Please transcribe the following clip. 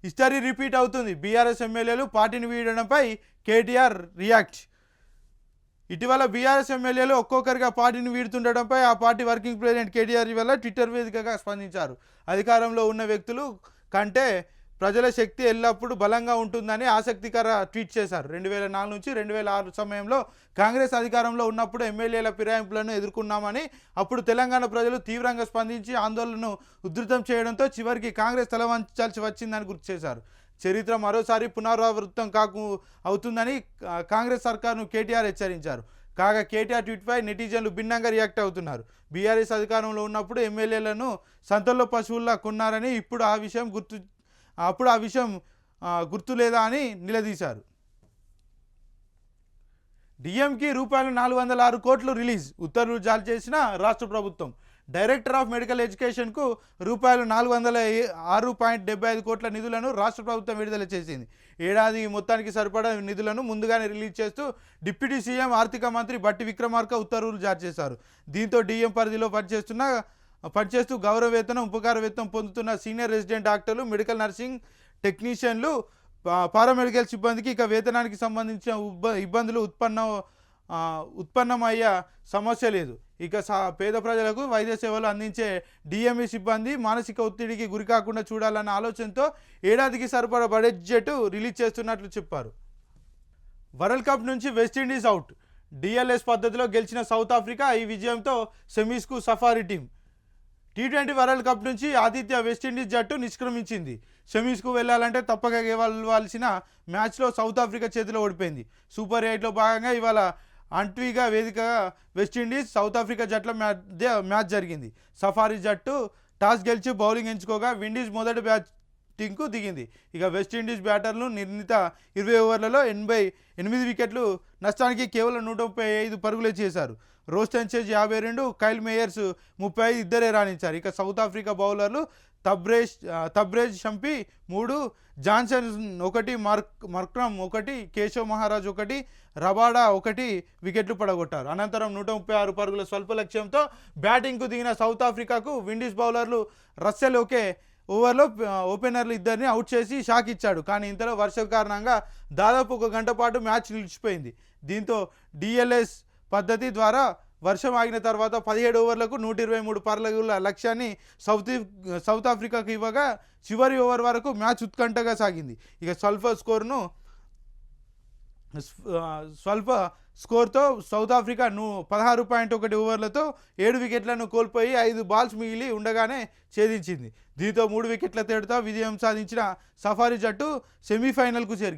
History repeat అవుతుంది. BRS ఎమ్మెల్యేలు పార్టీని వీడడంపై కేటీఆర్ రియాక్ట్. ఇటీవల బీఆర్ఎస్ ఎమ్మెల్యేలు ఒక్కొక్కరిగా పార్టీని వీడుతుండడంపై ఆ పార్టీ వర్కింగ్ ప్రెసిడెంట్ కేటీఆర్ ఇవాళ ట్విట్టర్ వేదికగా స్పందించారు. అధికారంలో ఉన్న వ్యక్తులు కంటే ప్రజల శక్తి ఎల్లప్పుడూ బలంగా ఉంటుందని ఆసక్తికర ట్వీట్ చేశారు. 2004 నుంచి 2006 సమయంలో కాంగ్రెస్ అధికారంలో ఉన్నప్పుడు ఎమ్మెల్యేల ఫిరాయింపులను ఎదుర్కొన్నామని, అప్పుడు తెలంగాణ ప్రజలు తీవ్రంగా స్పందించి ఆందోళనను ఉధృతం చేయడంతో చివరికి కాంగ్రెస్ తలవంచాల్సి వచ్చిందని గుర్తు చేశారు. చరిత్ర మరోసారి పునరావృతం అవుతుందని కాంగ్రెస్ సర్కార్ను కేటీఆర్ హెచ్చరించారు. కాగా కేటీఆర్ ట్వీట్పై నెటిజన్లు భిన్నంగా రియాక్ట్ అవుతున్నారు. బీఆర్ఎస్ అధికారంలో ఉన్నప్పుడు ఎమ్మెల్యేలను సంతల్లో పశువుల్లా కొన్నారని, అప్పుడు ఆ విషయం గుర్తులేదా అని నిలదీశారు. డిఎంకి రూపాయలు 406 కోట్లు రిలీజ్, ఉత్తర్వులు జారీ చేసిన రాష్ట్ర ప్రభుత్వం. డైరెక్టర్ ఆఫ్ మెడికల్ ఎడ్యుకేషన్కు రూపాయలు 406.75 కోట్ల నిధులను రాష్ట్ర ప్రభుత్వం విడుదల చేసింది. ఏడాది మొత్తానికి సరిపడా నిధులను ముందుగానే రిలీజ్ చేస్తూ డిప్యూటీ సీఎం ఆర్థిక మంత్రి బట్టి విక్రమార్క ఉత్తర్వులు జారీ చేశారు. దీంతో డిఎం పరిధిలో పనిచేస్తూ గౌరవ వేతనం, ఉపకార వేతనం పొందుతున్న సీనియర్ రెసిడెంట్ డాక్టర్లు, మెడికల్ నర్సింగ్ టెక్నీషియన్లు, పారామెడికల్ సిబ్బందికి ఇక వేతనానికి సంబంధించిన ఇబ్బందులు ఉత్పన్నమయ్యే సమస్య లేదు. ఇక పేద ప్రజలకు వైద్య సేవలు అందించే డిఎంఈ సిబ్బంది మానసిక ఒత్తిడికి గురికాకుండా చూడాలన్న ఆలోచనతో ఏడాదికి సరిపడా బడ్జెట్ రిలీజ్ చేస్తున్నట్లు చెప్పారు. వరల్డ్ కప్ నుంచి వెస్టిండీస్ అవుట్. డిఎల్ఎస్ పద్ధతిలో గెలిచిన సౌత్ ఆఫ్రికా ఈ విజయంతో సెమీస్కు safari team. T20 world cup నుంచి ఆతిథ్య వెస్టిండీస్ జట్టు నిష్క్రమించింది. సెమీస్కు వెళ్లాలంటే తప్పక గెలవాల్సిన మ్యాచ్లో సౌత్ ఆఫ్రికా చేతిలో ఓడిపోయింది. సూపర్ 8లో భాగంగా ఇవాళ అంట్వీగా వేదికగా వెస్టిండీస్ సౌత్ ఆఫ్రికా జట్ల మ్యాచ్ జరిగింది. సఫారీ జట్టు టాస్ గెలిచి బౌలింగ్ ఎంచుకోగా విండీస్ మొదటి బ్యాటింగ్కు దిగింది. ఇక వెస్టిండీస్ బ్యాటర్లు నిర్ణీత 20 ఓవర్లలో 88 వికెట్లు నష్టానికి కేవలం 135 పరుగులే చేశారు. రోస్టన్ చేజ్ 52, కైల్ మేయర్స్ 35 ఇద్దరే రాణించారు. ఇక సౌత్ ఆఫ్రికా బౌలర్లు Tabraiz Shamsi 3, Jansen 1, Markram 1, Keshav Maharaj 1, Rabada 1 వికెట్లు పడగొట్టారు. అనంతరం 136 పరుగుల స్వల్ప లక్ష్యంతో బ్యాటింగ్కు దిగిన సౌత్ ఆఫ్రికాకు విండీస్ బౌలర్లు రస్సెల్ ఒకే ఓవర్లో ఓపెనర్లు ఇద్దరిని అవుట్ చేసి షాక్ ఇచ్చాడు. కానీ ఇంతలో వర్షం కారణంగా దాదాపు 1 గంట పాటు మ్యాచ్ నిలిచిపోయింది. దీంతో డిఎల్ఎస్ పద్ధతి ద్వారా వర్షం ఆగిన తర్వాత 17 ఓవర్లకు 123 పరుగుల లక్ష్యాన్ని సౌత్ ఆఫ్రికాకు ఇవ్వగా చివరి ఓవర్ వరకు మ్యాచ్ ఉత్కంఠగా సాగింది. ఇక స్వల్ప స్కోర్తో సౌత్ ఆఫ్రికా 16.1 ఓవర్లతో 7 వికెట్లను కోల్పోయి 5 బాల్స్ మిగిలి ఉండగానే ఛేదించింది. దీంతో 3 వికెట్ల తేడాతో విజయం సాధించిన సఫారీ జట్టు సెమీఫైనల్కు చేరుకుంది.